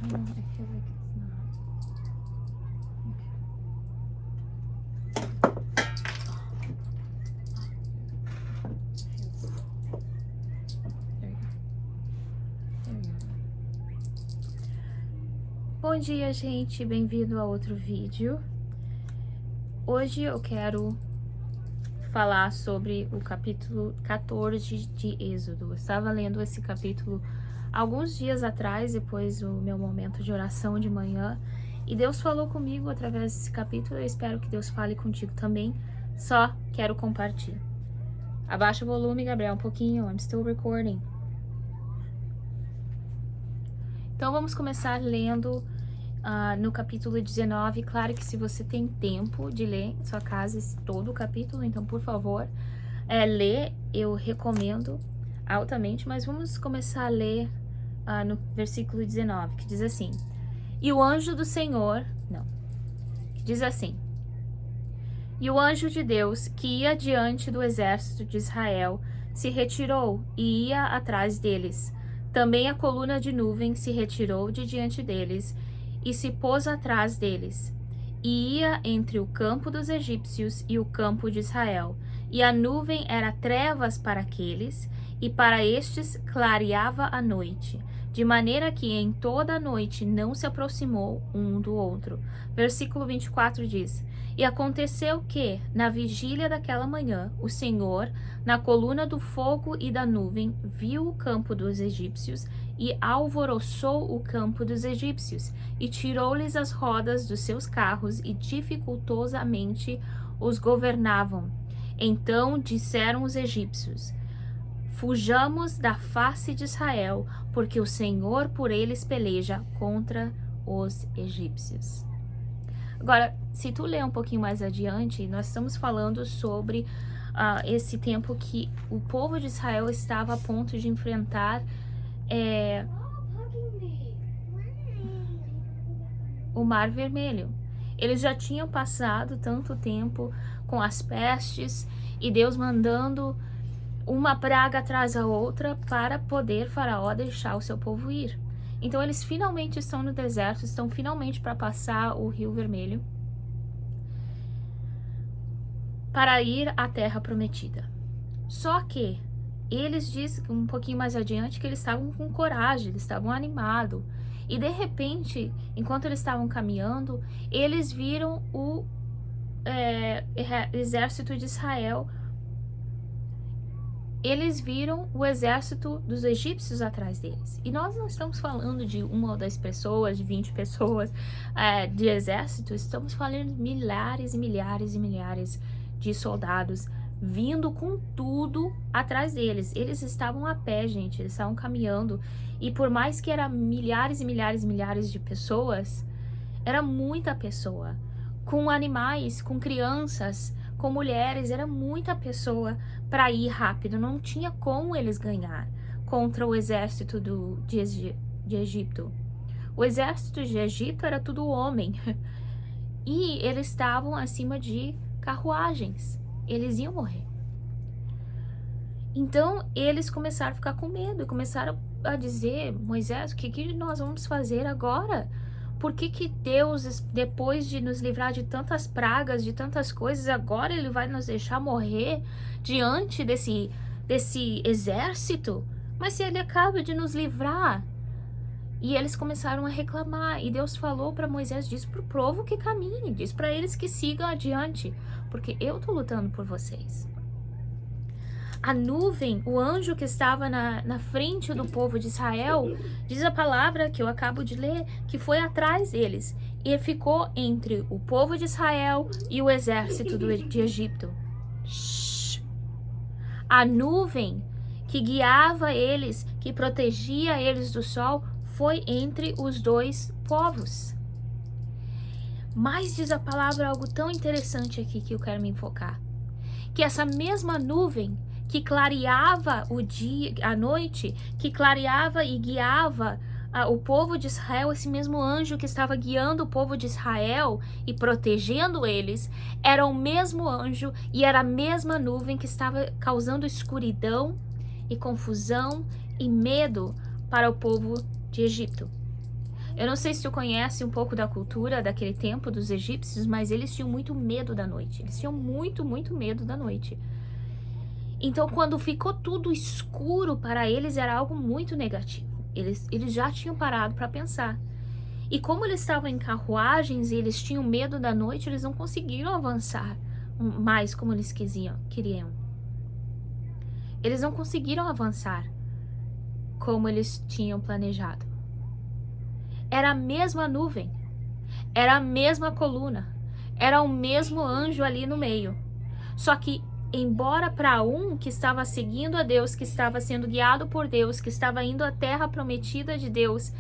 No, I feel like it's not. Bom dia, gente, bem-vindo a outro vídeo. Hoje eu quero falar sobre o capítulo 14 de Êxodo. Eu estava lendo esse capítulo alguns dias atrás, depois do meu momento de oração de manhã, e Deus falou comigo através desse capítulo. Eu espero que Deus fale contigo também, só quero compartilhar. Abaixa o volume, Gabriel, um pouquinho, I'm still recording. Então vamos começar lendo no capítulo 19. Claro que se você tem tempo de ler em sua casa todo o capítulo, então por favor, lê, eu recomendo altamente, mas vamos começar a ler no versículo 19, que diz assim: E o anjo do Senhor, que diz assim: E o anjo de Deus, que ia diante do exército de Israel, se retirou e ia atrás deles. Também a coluna de nuvem se retirou de diante deles e se pôs atrás deles. E ia entre o campo dos egípcios e o campo de Israel. E a nuvem era trevas para aqueles, e para estes clareava a noite, de maneira que em toda a noite não se aproximou um do outro. Versículo 24 diz: E aconteceu que, na vigília daquela manhã, o Senhor, na coluna do fogo e da nuvem, viu o campo dos egípcios e alvoroçou o campo dos egípcios, e tirou-lhes as rodas dos seus carros e dificultosamente os governavam. Então disseram os egípcios: Fujamos da face de Israel, porque o Senhor por eles peleja contra os egípcios. Agora, se tu ler um pouquinho mais adiante, nós estamos falando sobre esse tempo que o povo de Israel estava a ponto de enfrentar o Mar Vermelho. Eles já tinham passado tanto tempo com as pestes e Deus mandando uma praga atrás da outra para poder Faraó deixar o seu povo ir. Então eles finalmente estão no deserto, estão finalmente para passar o Rio Vermelho para ir à Terra Prometida. Só que eles dizem um pouquinho mais adiante que eles estavam com coragem, eles estavam animados. E de repente, enquanto eles estavam caminhando, eles viram o exército de Israel. Eles viram o exército dos egípcios atrás deles. E nós não estamos falando de uma ou 10 pessoas, de 20 pessoas de exército. Estamos falando de milhares e milhares e milhares de soldados vindo com tudo atrás deles. Eles estavam a pé, gente, eles estavam caminhando, e por mais que eram milhares e milhares e milhares de pessoas, era muita pessoa, com animais, com crianças, com mulheres, era muita pessoa para ir rápido, não tinha como eles ganhar contra o exército de Egito. O exército de Egito era tudo homem, e eles estavam acima de carruagens. Eles iam morrer. Então, eles começaram a ficar com medo, começaram a dizer: Moisés, o que nós vamos fazer agora? Por que Deus, depois de nos livrar de tantas pragas, de tantas coisas, agora Ele vai nos deixar morrer diante desse exército? Mas se Ele acaba de nos livrar? E eles começaram a reclamar, e Deus falou para Moisés: diz para o povo que caminhe, diz para eles que sigam adiante, porque eu estou lutando por vocês. A nuvem, o anjo que estava na frente do povo de Israel, diz a palavra que eu acabo de ler, que foi atrás deles, e ficou entre o povo de Israel e o exército de Egito. A nuvem que guiava eles, que protegia eles do sol, foi entre os dois povos. Mas diz a palavra algo tão interessante aqui que eu quero me enfocar. Que essa mesma nuvem que clareava o dia, a noite, que clareava e guiava o povo de Israel, esse mesmo anjo que estava guiando o povo de Israel e protegendo eles, era o mesmo anjo e era a mesma nuvem que estava causando escuridão e confusão e medo para o povo de Egito. Eu não sei se tu conhece um pouco da cultura daquele tempo dos egípcios, mas eles tinham muito medo da noite. Eles tinham muito, muito medo da noite. Então, quando ficou tudo escuro, para eles era algo muito negativo. Eles já tinham parado para pensar. E como eles estavam em carruagens e eles tinham medo da noite, eles não conseguiram avançar mais como eles queriam. Eles não conseguiram avançar como eles tinham planejado. Era a mesma nuvem, era a mesma coluna, era o mesmo anjo ali no meio. Só que, embora para um que estava seguindo a Deus, que estava sendo guiado por Deus, que estava indo à terra prometida de Deus,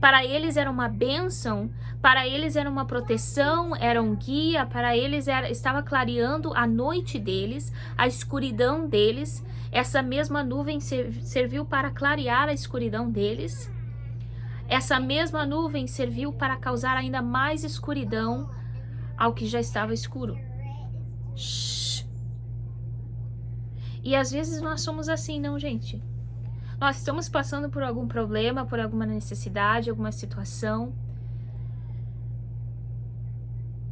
para eles era uma bênção, para eles era uma proteção, era um guia, para eles estava clareando a noite deles, a escuridão deles. Essa mesma nuvem serviu para clarear a escuridão deles. Essa mesma nuvem serviu para causar ainda mais escuridão ao que já estava escuro. Shhh. E às vezes nós somos assim, não, gente? Nós estamos passando por algum problema, por alguma necessidade, alguma situação.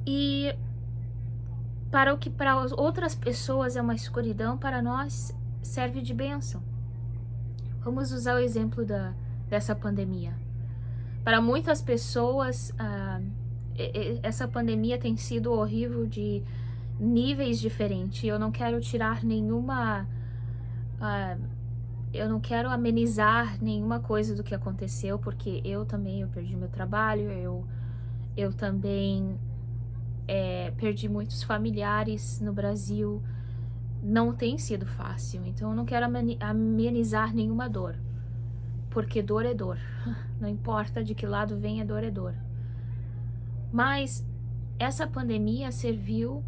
E para o que para outras pessoas é uma escuridão, para nós serve de bênção. Vamos usar o exemplo dessa pandemia. Para muitas pessoas, essa pandemia tem sido horrível de níveis diferentes. Eu não quero tirar nenhuma... eu não quero amenizar nenhuma coisa do que aconteceu, porque eu perdi meu trabalho, eu também perdi muitos familiares no Brasil. Não tem sido fácil, então eu não quero amenizar nenhuma dor, porque dor é dor, não importa de que lado vem, a dor é dor. Mas essa pandemia serviu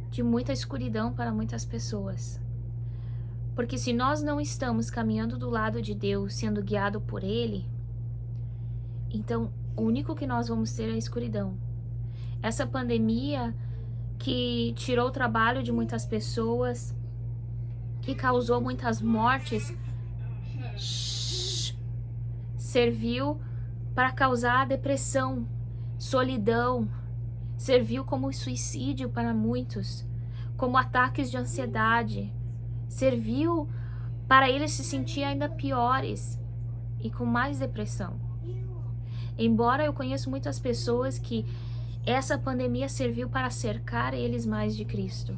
de muita escuridão para muitas pessoas. Porque se nós não estamos caminhando do lado de Deus, sendo guiado por Ele, então o único que nós vamos ter é a escuridão. Essa pandemia que tirou o trabalho de muitas pessoas, que causou muitas mortes, serviu para causar depressão, solidão, serviu como suicídio para muitos, como ataques de ansiedade, serviu para eles se sentir ainda piores e com mais depressão. Embora eu conheço muitas pessoas que essa pandemia serviu para cercar eles mais de Cristo,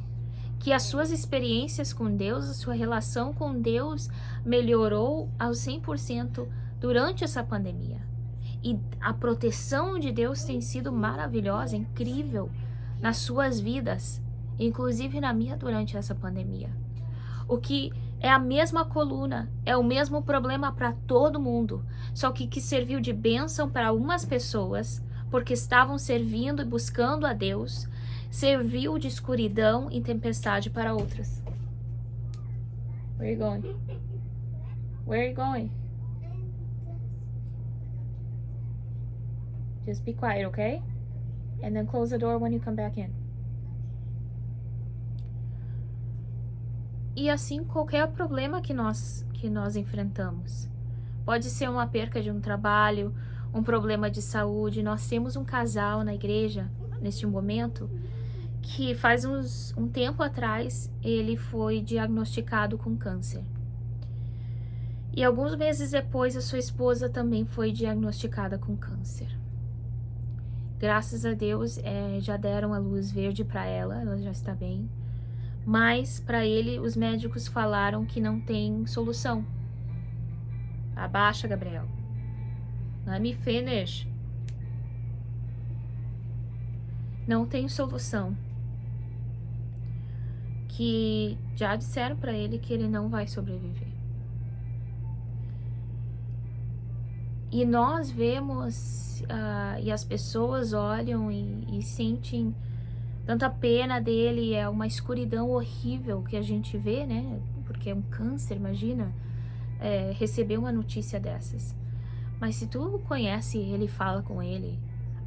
que as suas experiências com Deus, a sua relação com Deus melhorou aos 100% durante essa pandemia. E a proteção de Deus tem sido maravilhosa, incrível nas suas vidas, inclusive na minha durante essa pandemia. O que é a mesma coluna, é o mesmo problema para todo mundo, só que serviu de bênção para umas pessoas, porque estavam servindo e buscando a Deus, serviu de escuridão e tempestade para outras. Where are you going? Where are you going? Just be quiet, okay? And then close the door when you come back in. E assim, qualquer problema que nós enfrentamos. Pode ser uma perca de um trabalho, um problema de saúde. Nós temos um casal na igreja, neste momento, que faz um tempo atrás, ele foi diagnosticado com câncer. E alguns meses depois, a sua esposa também foi diagnosticada com câncer. Graças a Deus, já deram a luz verde para ela já está bem. Mas, para ele, os médicos falaram que não tem solução. Abaixa, Gabriel. Let me finish. Não tem solução. Que já disseram para ele que ele não vai sobreviver. E nós vemos, e as pessoas olham e sentem tanta pena dele, é uma escuridão horrível que a gente vê, né? Porque é um câncer, imagina, receber uma notícia dessas. Mas se tu conhece ele, fala com ele,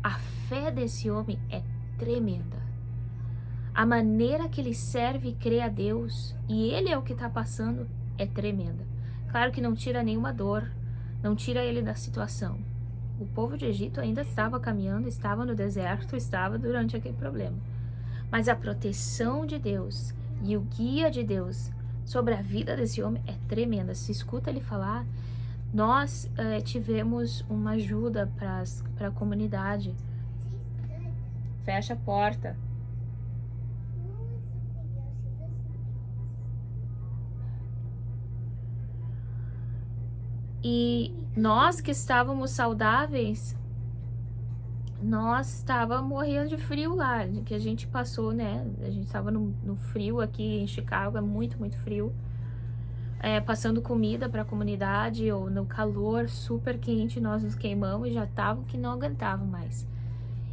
a fé desse homem é tremenda. A maneira que ele serve e crê a Deus, e ele é o que está passando, é tremenda. Claro que não tira nenhuma dor, não tira ele da situação. O povo de Egito ainda estava caminhando, estava no deserto, estava durante aquele problema. Mas a proteção de Deus e o guia de Deus sobre a vida desse homem é tremenda. Se escuta ele falar, nós tivemos uma ajuda para a comunidade. Fecha a porta. E nós que estávamos saudáveis, nós estávamos morrendo de frio lá, que a gente passou, né? A gente estava no frio aqui em Chicago, é muito, muito frio. Passando comida para a comunidade, ou no calor super quente, nós nos queimamos e já tava que não aguentava mais.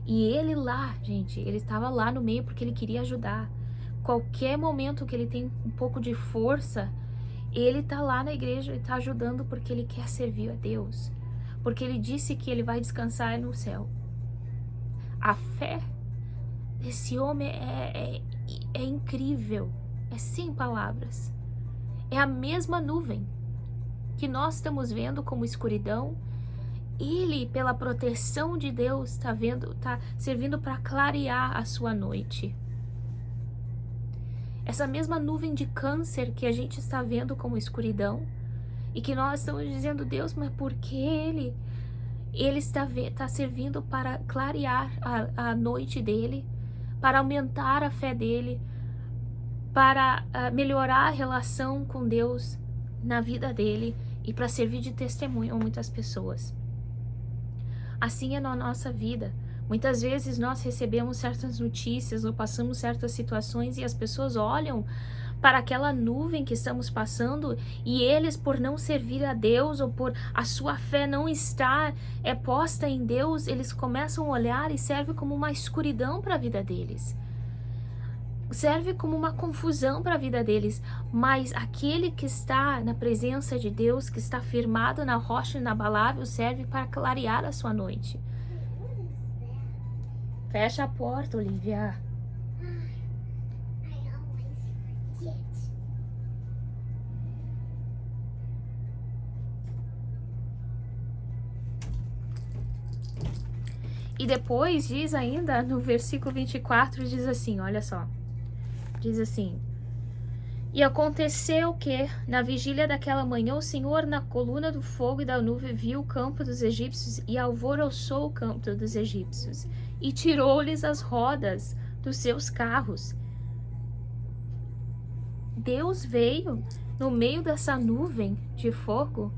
E ele lá, gente, ele estava lá no meio porque ele queria ajudar. Qualquer momento que ele tem um pouco de força, ele tá lá na igreja e tá ajudando porque ele quer servir a Deus. Porque ele disse que ele vai descansar no céu. A fé desse homem é incrível. É sem palavras. É a mesma nuvem que nós estamos vendo como escuridão. Ele, pela proteção de Deus, tá servindo para clarear a sua noite. Essa mesma nuvem de câncer que a gente está vendo como escuridão e que nós estamos dizendo, Deus, mas por que ele está servindo para clarear a noite dele, para aumentar a fé dele, para melhorar a relação com Deus na vida dele e para servir de testemunho a muitas pessoas. Assim é na nossa vida. Muitas vezes nós recebemos certas notícias ou passamos certas situações e as pessoas olham para aquela nuvem que estamos passando e eles, por não servir a Deus ou por a sua fé não estar posta em Deus, eles começam a olhar e serve como uma escuridão para a vida deles. Serve como uma confusão para a vida deles, mas aquele que está na presença de Deus, que está firmado na rocha inabalável, serve para clarear a sua noite. Fecha a porta, Olivia. E depois diz ainda no versículo 24, diz assim, olha só. Diz assim: e aconteceu que, na vigília daquela manhã, o Senhor, na coluna do fogo e da nuvem, viu o campo dos egípcios e alvoroçou o campo dos egípcios e tirou-lhes as rodas dos seus carros. Deus veio no meio dessa nuvem de fogo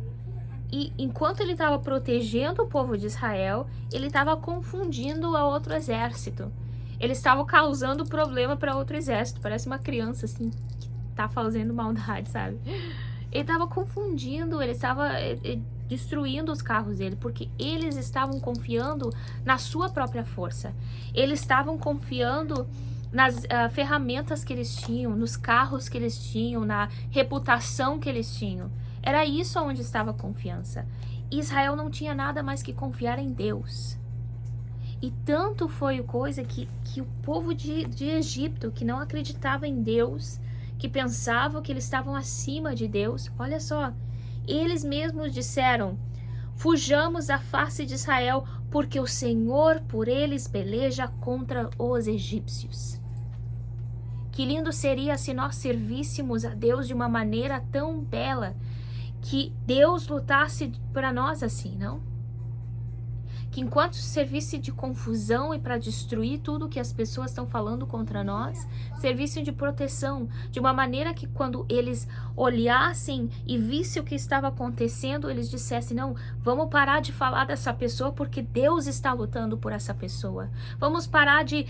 e, enquanto ele estava protegendo o povo de Israel, ele estava confundindo a outro exército. Eles estavam causando problema para outro exército. Parece uma criança, assim, que tá fazendo maldade, sabe? Ele estava confundindo, ele estava destruindo os carros dele, porque eles estavam confiando na sua própria força. Eles estavam confiando nas ferramentas que eles tinham, nos carros que eles tinham, na reputação que eles tinham. Era isso onde estava a confiança. Israel não tinha nada mais que confiar em Deus. E tanto foi coisa que o povo de Egito, que não acreditava em Deus, que pensava que eles estavam acima de Deus, olha só, eles mesmos disseram: fujamos da face de Israel, porque o Senhor por eles peleja contra os egípcios. Que lindo seria se nós servíssemos a Deus de uma maneira tão bela, que Deus lutasse para nós assim, não? Que enquanto servisse de confusão e para destruir tudo que as pessoas estão falando contra nós, servissem de proteção, de uma maneira que quando eles olhassem e vissem o que estava acontecendo, eles dissessem: não, vamos parar de falar dessa pessoa porque Deus está lutando por essa pessoa. Vamos parar de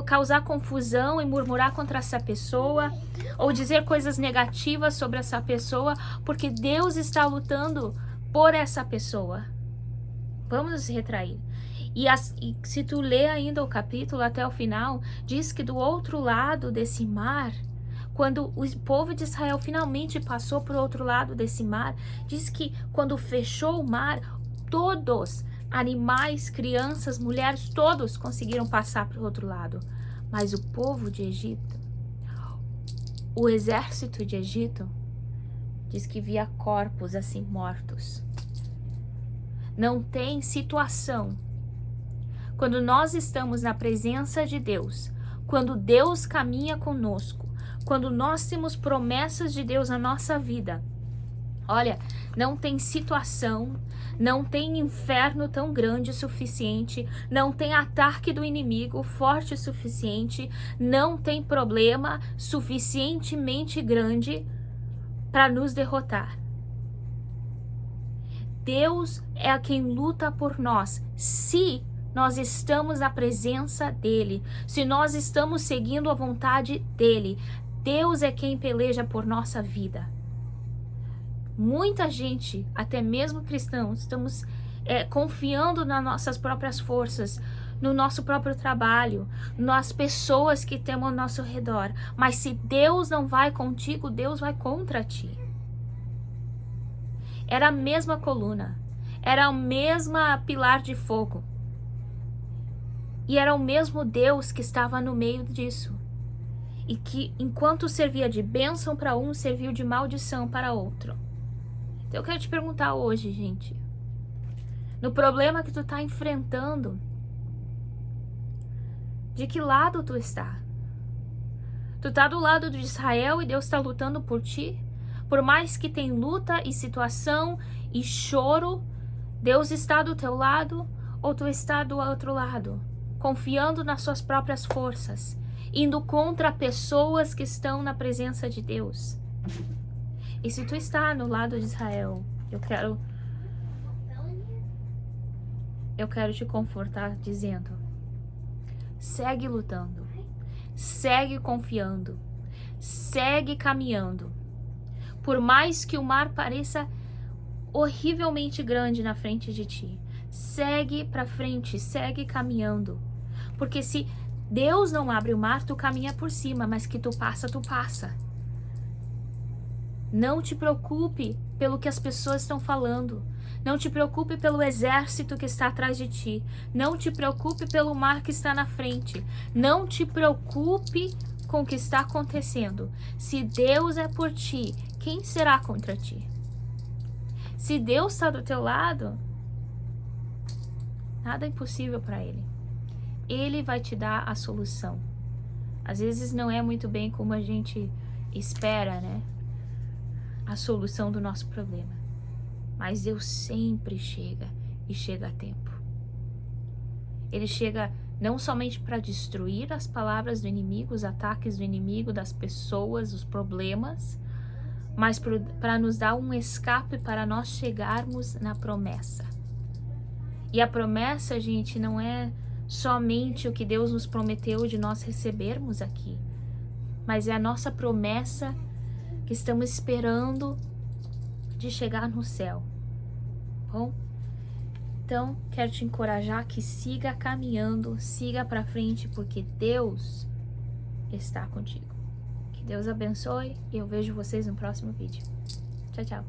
causar confusão e murmurar contra essa pessoa, ou dizer coisas negativas sobre essa pessoa, porque Deus está lutando por essa pessoa. Vamos nos retrair. E se tu lê ainda o capítulo até o final, diz que do outro lado desse mar, quando o povo de Israel finalmente passou para o outro lado desse mar, diz que quando fechou o mar, todos, animais, crianças, mulheres, todos conseguiram passar para o outro lado. Mas o povo de Egito, o exército de Egito, diz que via corpos assim mortos. não tem situação. Quando nós estamos na presença de Deus, quando Deus caminha conosco, quando nós temos promessas de Deus na nossa vida, olha, não tem situação, não tem inferno tão grande o suficiente, não tem ataque do inimigo forte o suficiente, não tem problema suficientemente grande para nos derrotar. Deus é quem luta por nós, se nós estamos na presença dele, se nós estamos seguindo a vontade dele. Deus é quem peleja por nossa vida. Muita gente, até mesmo cristãos, estamos confiando nas nossas próprias forças, no nosso próprio trabalho, nas pessoas que temos ao nosso redor. Mas se Deus não vai contigo, Deus vai contra ti. Era a mesma coluna, era o mesmo pilar de fogo. E era o mesmo Deus que estava no meio disso. E que, enquanto servia de bênção para um, serviu de maldição para outro. Então eu quero te perguntar hoje, gente, no problema que tu está enfrentando, de que lado tu está? Tu está do lado de Israel e Deus está lutando por ti? Por mais que tem luta e situação e choro, Deus está do teu lado ou tu está do outro lado? Confiando nas suas próprias forças, indo contra pessoas que estão na presença de Deus. E se tu está no lado de Israel, eu quero te confortar dizendo: segue lutando, segue confiando, segue caminhando. Por mais que o mar pareça horrivelmente grande na frente de ti, segue para frente, segue caminhando. Porque se Deus não abre o mar, tu caminha por cima, mas que tu passa, tu passa. Não te preocupe pelo que as pessoas estão falando. Não te preocupe pelo exército que está atrás de ti. Não te preocupe pelo mar que está na frente. Não te preocupe com o que está acontecendo. Se Deus é por ti, quem será contra ti? Se Deus está do teu lado, nada é impossível para Ele. Ele vai te dar a solução. Às vezes não é muito bem como a gente espera, né? A solução do nosso problema. Mas Deus sempre chega e chega a tempo. Ele chega não somente para destruir as palavras do inimigo, os ataques do inimigo, das pessoas, os problemas, mas para nos dar um escape para nós chegarmos na promessa. E a promessa, gente, não é somente o que Deus nos prometeu de nós recebermos aqui, mas é a nossa promessa que estamos esperando de chegar no céu. Bom? Então, quero te encorajar que siga caminhando, siga para frente, porque Deus está contigo. Que Deus abençoe e eu vejo vocês no próximo vídeo. Tchau, tchau.